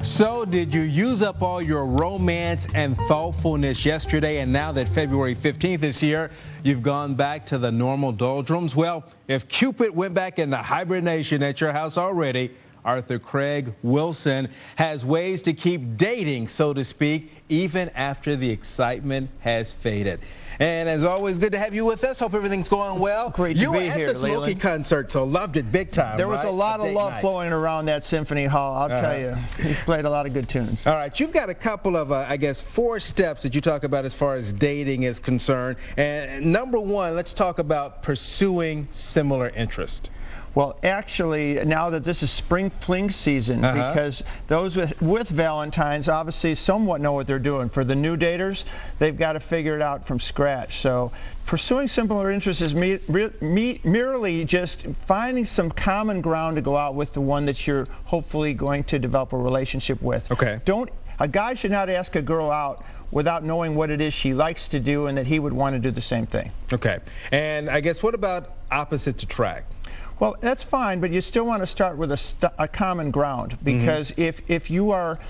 So, did you use up all your romance and thoughtfulness yesterday, and now that February 15th is here, you've gone back to the normal doldrums? Well, if Cupid went back into hibernation at your house already, Arthur Craig Wilson has ways to keep dating, so to speak, even after the excitement has faded. And as always, good to have you with us. Hope everything's going well. Great to be here, You were at the Smokey concert, so loved it big time. There was a lot of love flowing around that symphony hall, I'll tell you. He played a lot of good tunes. All right, you've got a couple of, I guess, 4 steps that you talk about as far as dating is concerned. And number 1, let's talk about pursuing similar interest. Well, actually, now that this is spring fling season, because those with Valentine's obviously somewhat know what they're doing. For the new daters, they've got to figure it out from scratch. So pursuing similar interests is merely just finding some common ground to go out with the one that you're hopefully going to develop a relationship with. Okay. A guy should not ask a girl out without knowing what it is she likes to do and that he would want to do the same thing. Okay. And I guess what about opposites attract? Well, that's fine, but you still want to start with a common ground, because if you are,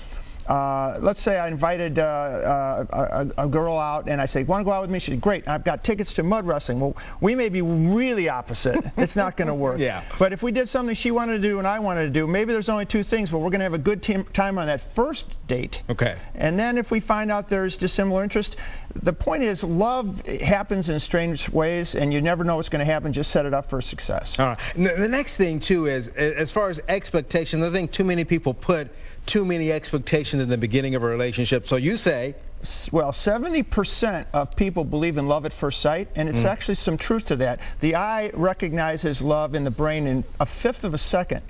let's say I invited a girl out and I say, want to go out with me? She said, great, I've got tickets to mud wrestling. Well, we may be really opposite. It's not going to work. Yeah. But if we did something she wanted to do and I wanted to do, maybe there's only 2 things, but we're going to have a good time on that first date. Okay. And then if we find out there's dissimilar interest, the point is love happens in strange ways, and you never know what's going to happen. Just set it up for success. All right. The next thing, too, is as far as expectations, I think too many people put too many expectations in the beginning of a relationship. So you say, well, 70% of people believe in love at first sight, and it's actually some truth to that. The eye recognizes love in the brain in 1/5 of a second,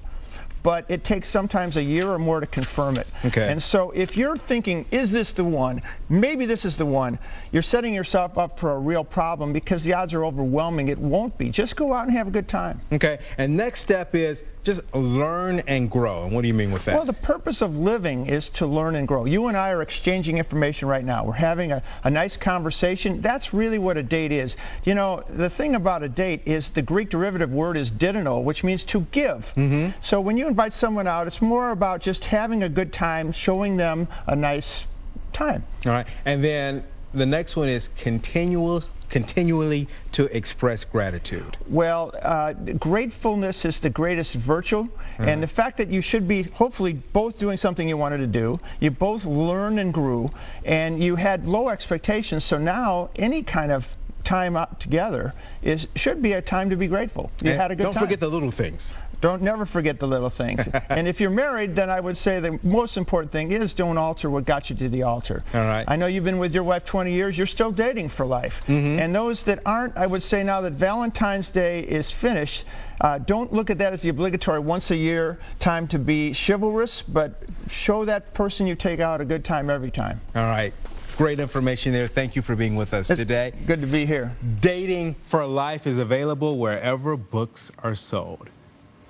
but it takes sometimes a year or more to confirm it. Okay. And so if you're thinking, is this the one? Maybe this is the one. You're setting yourself up for a real problem, because the odds are overwhelming. It won't be. Just go out and have a good time. Okay. And next step is just learn and grow. And what do you mean with that? Well, the purpose of living is to learn and grow. You and I are exchanging information right now. We're having a nice conversation. That's really what a date is. You know, the thing about a date is the Greek derivative word is didono, which means to give. So when you invite someone out, it's more about just having a good time, showing them a nice time. All right. And then the next one is continually to express gratitude. Well, gratefulness is the greatest virtue, and the fact that you should be hopefully both doing something you wanted to do, you both learned and grew, and you had low expectations, so now any kind of time out together should be a time to be grateful. You had a good time. Don't forget the little things. Never forget the little things. And if you're married, then I would say the most important thing is don't alter what got you to the altar. All right. I know you've been with your wife 20 years. You're still dating for life. And those that aren't, I would say now that Valentine's Day is finished, don't look at that as the obligatory once-a-year time to be chivalrous, but show that person you take out a good time every time. All right. Great information there. Thank you for being with us today. Good to be here. Dating for Life is available wherever books are sold.